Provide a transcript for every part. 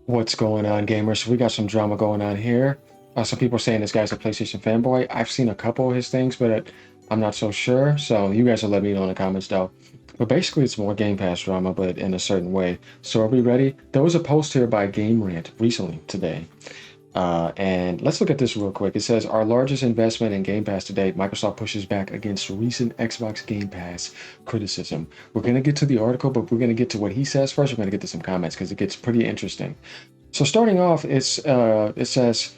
What's going on, gamers? We got some drama going on here. Some people are saying this guy's a PlayStation fanboy. I've seen a couple of his things, but I'm not so sure. So you guys will let me know in the comments, though. But basically, it's more Game Pass drama, but in a certain way. So are we ready? There was a post here by Game Rant recently today. And let's look at this real quick. It says, our largest investment in Game Pass to date, Microsoft pushes back against recent Xbox Game Pass criticism. We're going to get to the article, but we're going to get to what he says first. We're going to get to some comments because it gets pretty interesting. So starting off, it says,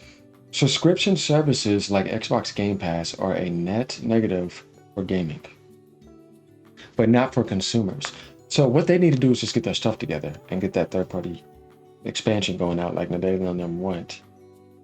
subscription services like Xbox Game Pass are a net negative for gaming, but not for consumers. So what they need to do is just get their stuff together and get that third-party expansion going out like Nadella and them want.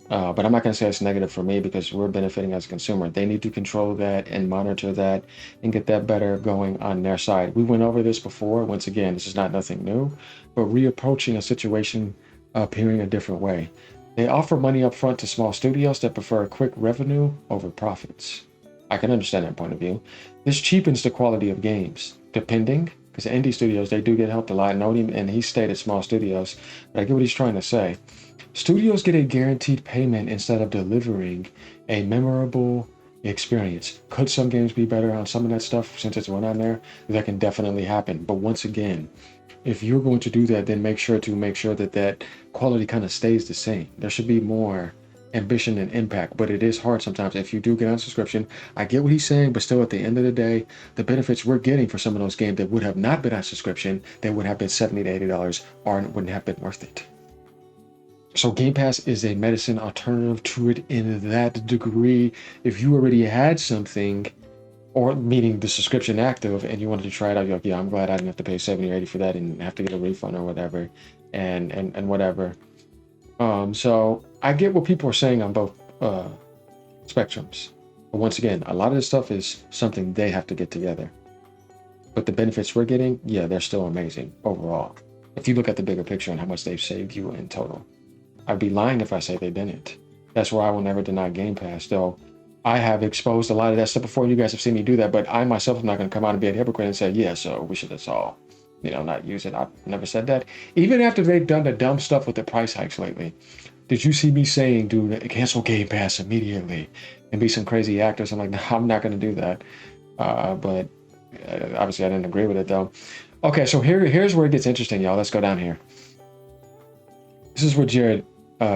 But I'm not going to say it's negative for me because we're benefiting as a consumer. They need to control that and monitor that and get that better going on their side. We went over this before. Once again, this is not nothing new, but reapproaching a situation appearing a different way. They offer money up front to small studios that prefer quick revenue over profits. I can understand that point of view. This cheapens the quality of games, depending, because indie studios, they do get helped a lot. And he stayed at small studios, but I get what he's trying to say. Studios get a guaranteed payment instead of delivering a memorable experience. Could some games be better on some of that stuff since it's one on there? That can definitely happen. But once again, if you're going to do that, then make sure that that quality kind of stays the same. There should be more ambition and impact, but it is hard sometimes. If you do get on subscription, I get what he's saying, but still at the end of the day, the benefits we're getting for some of those games that would have not been on subscription, that would have been $70 to $80, wouldn't have been worth it. So Game Pass is a medicine alternative to it in that degree. If you already had something, or meaning the subscription active, and you wanted to try it out, you're like, yeah, I'm glad I didn't have to pay 70 or 80 for that and have to get a refund or whatever, and whatever. So I get what people are saying on both spectrums. But once again, a lot of this stuff is something they have to get together. But the benefits we're getting, yeah, they're still amazing overall. If you look at the bigger picture and how much they've saved you in total. I'd be lying if I say they didn't. That's why I will never deny Game Pass, though I have exposed a lot of that stuff before. You guys have seen me do that, but I myself am not going to come out and be a hypocrite and say, yeah, so we should just all, not use it. I've never said that. Even after they've done the dumb stuff with the price hikes lately, did you see me saying, dude, cancel Game Pass immediately and be some crazy actors? I'm like, no, I'm not going to do that. But obviously I didn't agree with it, though. Okay, so here's where it gets interesting, y'all. Let's go down here. This is what Jared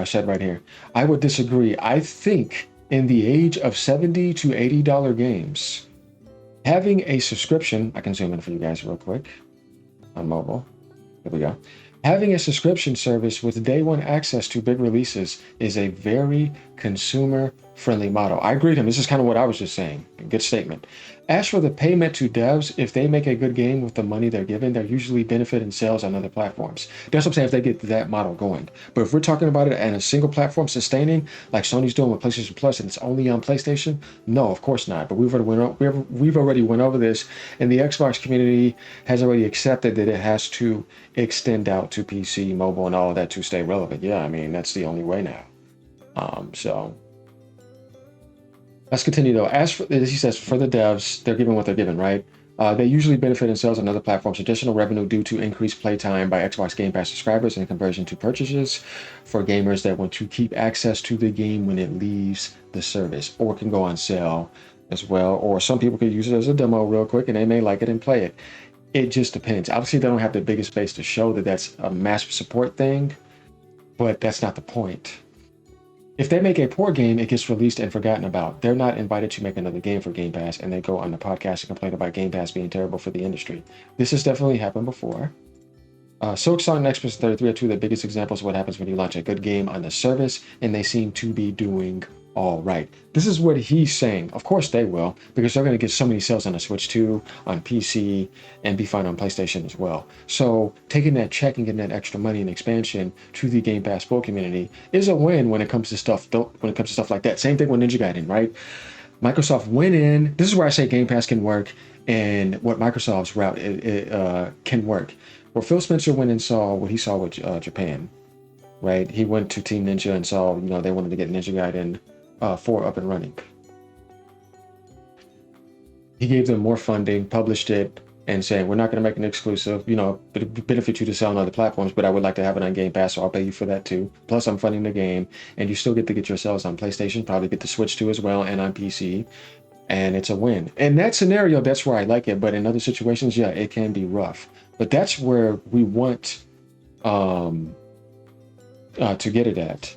said right here. I would disagree. I think in the age of $70 to $80 games, having a subscription, I can zoom in for you guys real quick on mobile. Here we go. Having a subscription service with day one access to big releases is a very consumer-friendly model. I agree with him. This is kind of what I was just saying. Good statement. As for the payment to devs, if they make a good game with the money they're given, they're usually benefit in sales on other platforms. That's what I'm saying, if they get that model going. But if we're talking about it and a single platform sustaining, like Sony's doing with PlayStation Plus, and it's only on PlayStation, no, of course not. But we've already went over this, and the Xbox community has already accepted that it has to extend out to PC, mobile, and all of that to stay relevant. Yeah, I mean, that's the only way now. So let's continue though. As for, as he says, for the devs, they're given what they're given, right? They usually benefit in sales on other platforms, additional revenue due to increased playtime by Xbox Game Pass subscribers and conversion to purchases for gamers that want to keep access to the game when it leaves the service, or can go on sale as well. Or some people could use it as a demo real quick and they may like it and play it. It just depends. Obviously, they don't have the biggest space to show that that's a mass support thing, but that's not the point. If they make a poor game, it gets released and forgotten about. They're not invited to make another game for Game Pass, and they go on the podcast and complain about Game Pass being terrible for the industry. This has definitely happened before. Silksong and Xbox 33 are two of the biggest examples of what happens when you launch a good game on the service, and they seem to be doing all right. This is what he's saying. Of course they will, because they're going to get so many sales on the Switch 2, on PC, and be fine on PlayStation as well. So taking that check and getting that extra money and expansion to the Game Pass full community is a win when it comes to stuff. When it comes to stuff like that, same thing with Ninja Gaiden, right? Microsoft went in. This is where I say Game Pass can work, and what Microsoft's route can work. Where Phil Spencer went and saw what he saw with Japan, right? He went to Team Ninja and saw, they wanted to get Ninja Gaiden 4 up and running. He gave them more funding, published it, and saying, we're not going to make an exclusive, you know, but it benefit you to sell on other platforms, but I would like to have it on Game Pass, so I'll pay you for that too. Plus, I'm funding the game, and you still get to get your sales on PlayStation, probably get the Switch too as well, and on PC, and it's a win. In that scenario, that's where I like it, but in other situations, yeah, it can be rough. But that's where we want to get it at.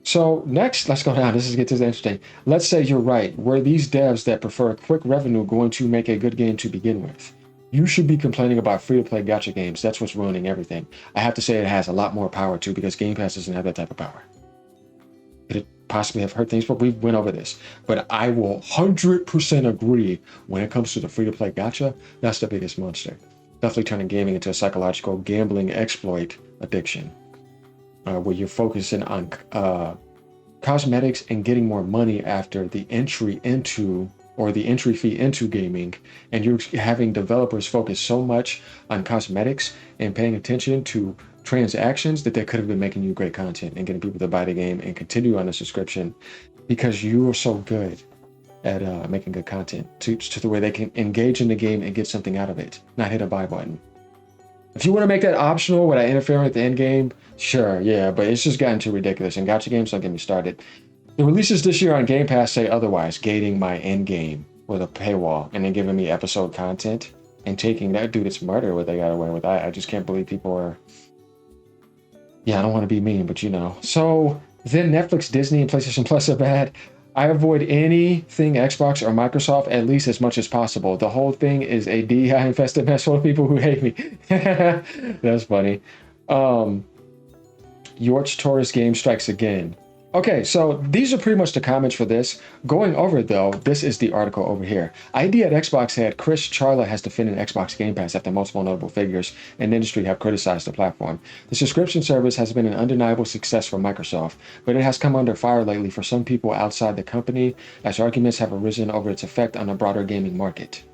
So next, let's go down. This is interesting. Let's say you're right. Were these devs that prefer quick revenue going to make a good game to begin with? You should be complaining about free-to-play gacha games. That's what's ruining everything. I have to say it has a lot more power too, because Game Pass doesn't have that type of power. Could it possibly have hurt things? But we went over this. But I will 100% agree when it comes to the free-to-play gacha, that's the biggest monster. Definitely turning gaming into a psychological gambling exploit addiction. Where you're focusing on cosmetics and getting more money after the entry into, or the entry fee into gaming, and you're having developers focus so much on cosmetics and paying attention to transactions that they could have been making you great content and getting people to buy the game and continue on the subscription, because you are so good at making good content to the way they can engage in the game and get something out of it, not hit a buy button. If you want to make that optional without interfering with the end game, sure, yeah, but it's just gotten too ridiculous. And gacha games, don't get me started. The releases this year on Game Pass say otherwise, gating my end game with a paywall and then giving me episode content and taking that. Dude, it's murder what they got away with. I just can't believe people are. Yeah, I don't want to be mean, but you know. So then Netflix, Disney, and PlayStation Plus are bad. I avoid anything Xbox or Microsoft at least as much as possible. The whole thing is a DEI-infested mess full of people who hate me. That's funny. York's tourist game strikes again. Okay, so these are pretty much the comments for this. Going over it though, this is the article over here. ID at Xbox head Chris Charla has defended Xbox Game Pass after multiple notable figures in the industry have criticized the platform. The subscription service has been an undeniable success for Microsoft, but it has come under fire lately for some people outside the company, as arguments have arisen over its effect on the broader gaming market.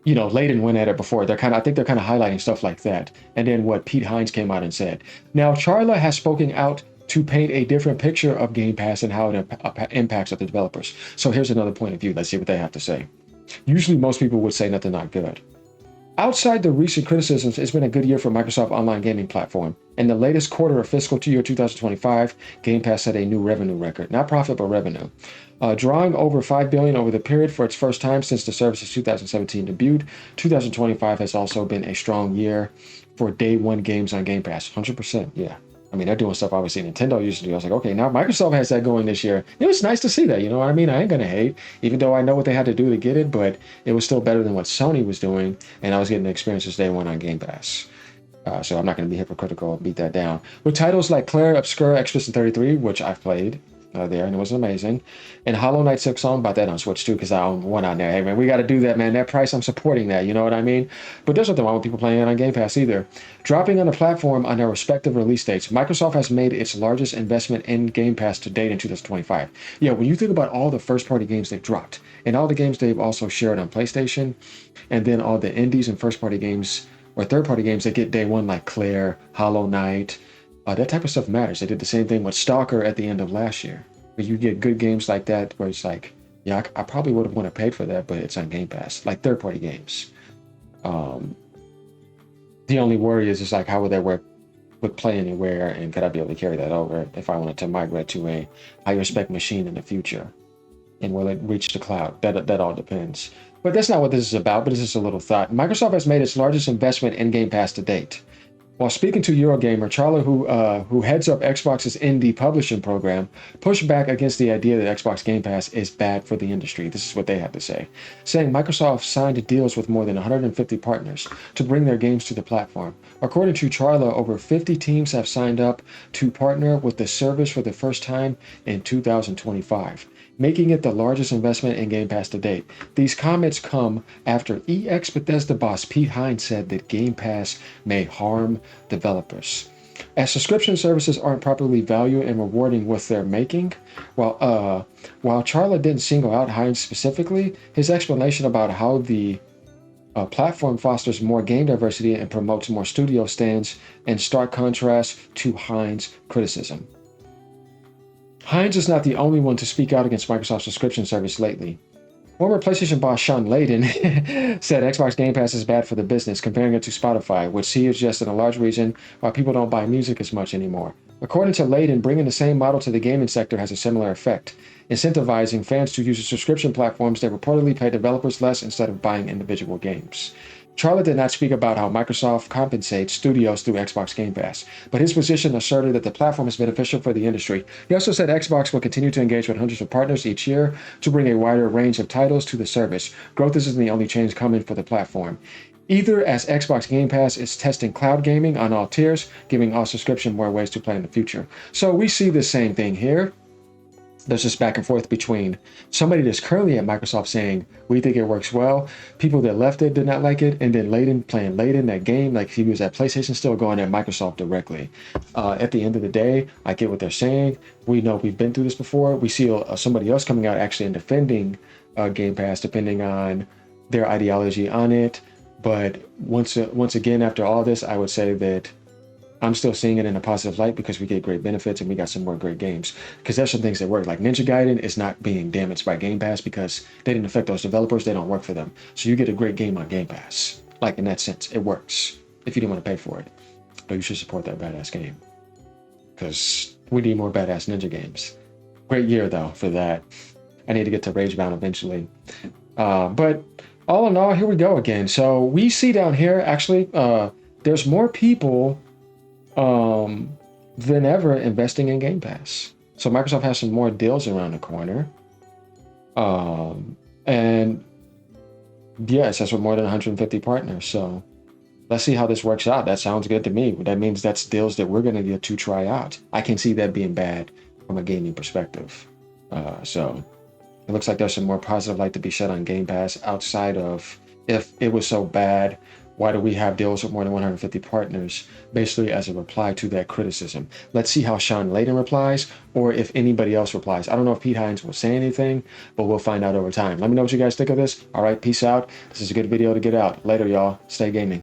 You know, Laydens went at it before. I think they're kind of highlighting stuff like that. And then what Pete Hines came out and said. Now, Charla has spoken out to paint a different picture of Game Pass and how it impacts other developers. So here's another point of view. Let's see what they have to say. Usually most people would say nothing not good. Outside the recent criticisms, it's been a good year for Microsoft online gaming platform. In the latest quarter of fiscal year 2025, Game Pass set a new revenue record, not profit, but revenue. Drawing over $5 billion over the period for its first time since the service's 2017 debut. 2025 has also been a strong year for day one games on Game Pass. 100%, yeah. I mean, they're doing stuff obviously Nintendo used to do. I was like, okay, now Microsoft has that going this year. It was nice to see that, you know what I mean? I ain't gonna hate, even though I know what they had to do to get it, but it was still better than what Sony was doing, and I was getting the experiences day one on Game Pass. So I'm not gonna be hypocritical and beat that down. With titles like Claire Obscura Expedition 33, which I've played there, and it was amazing, and Hollow Knight Silksong, bought that on Switch too, because I own one on there. Hey man, we got to do that, man. That price, I'm supporting that, you know what I mean? But there's nothing wrong with people playing it on Game Pass either. Dropping on the platform on their respective release dates, Microsoft has made its largest investment in Game Pass to date in 2025. Yeah, when you think about all the first-party games they've dropped, and all the games they've also shared on PlayStation, and then all the indies and first-party games, or third-party games that get day one, like Claire, Hollow Knight, that type of stuff matters. They did the same thing with Stalker at the end of last year. But you get good games like that where it's like, yeah, I probably would have wanted to pay for that, but it's on Game Pass, like third-party games. The only worry is like, how would that work with Play Anywhere, and could I be able to carry that over if I wanted to migrate to a higher spec machine in the future? And will it reach the cloud? That all depends. But that's not what this is about, but it's just a little thought. Microsoft has made its largest investment in Game Pass to date. While speaking to Eurogamer, Charla, who heads up Xbox's indie publishing program, pushed back against the idea that Xbox Game Pass is bad for the industry. This is what they had to say, saying Microsoft signed deals with more than 150 partners to bring their games to the platform. According to Charla, over 50 teams have signed up to partner with the service for the first time in 2025. Making it the largest investment in Game Pass to date. These comments come after EX Bethesda boss Pete Hines said that Game Pass may harm developers, as subscription services aren't properly valued and rewarding what they're making. While Charla didn't single out Hines specifically, his explanation about how the platform fosters more game diversity and promotes more studio stands in stark contrast to Hines' criticism. Hines is not the only one to speak out against Microsoft's subscription service lately. Former PlayStation boss Shawn Layden said Xbox Game Pass is bad for the business, comparing it to Spotify, which he suggested a large reason why people don't buy music as much anymore. According to Layden, bringing the same model to the gaming sector has a similar effect, incentivizing fans to use subscription platforms that reportedly pay developers less instead of buying individual games. Charlotte did not speak about how Microsoft compensates studios through Xbox Game Pass, but his position asserted that the platform is beneficial for the industry. He also said Xbox will continue to engage with hundreds of partners each year to bring a wider range of titles to the service. Growth isn't the only change coming for the platform. Either as Xbox Game Pass is testing cloud gaming on all tiers, giving all subscription more ways to play in the future. So we see the same thing here. There's this back and forth between somebody that's currently at Microsoft saying, we think it works well, people that left it did not like it, and then Layden playing Layden, that game, like he was at PlayStation, still going at Microsoft directly. At the end of the day, I get what they're saying. We know we've been through this before. We see somebody else coming out actually and defending Game Pass, depending on their ideology on it. But once again, after all this, I would say that I'm still seeing it in a positive light because we get great benefits and we got some more great games. Because there's some things that work. Like Ninja Gaiden is not being damaged by Game Pass because they didn't affect those developers. They don't work for them. So you get a great game on Game Pass. Like in that sense, it works if you didn't want to pay for it. But you should support that badass game because we need more badass ninja games. Great year though for that. I need to get to Ragebound eventually. But all in all, here we go again. So we see down here actually, there's more people than ever investing in Game Pass. So Microsoft has some more deals around the corner. And yes, that's with more than 150 partners. So let's see how this works out. That sounds good to me. That means that's deals that we're going to get to try out. I can see that being bad from a gaming perspective. So it looks like there's some more positive light to be shed on Game Pass outside of if it was so bad, why do we have deals with more than 150 partners? Basically as a reply to that criticism. Let's see how Shawn Layden replies or if anybody else replies. I don't know if Pete Hines will say anything, but we'll find out over time. Let me know what you guys think of this. All right, peace out. This is a good video to get out. Later, y'all. Stay gaming.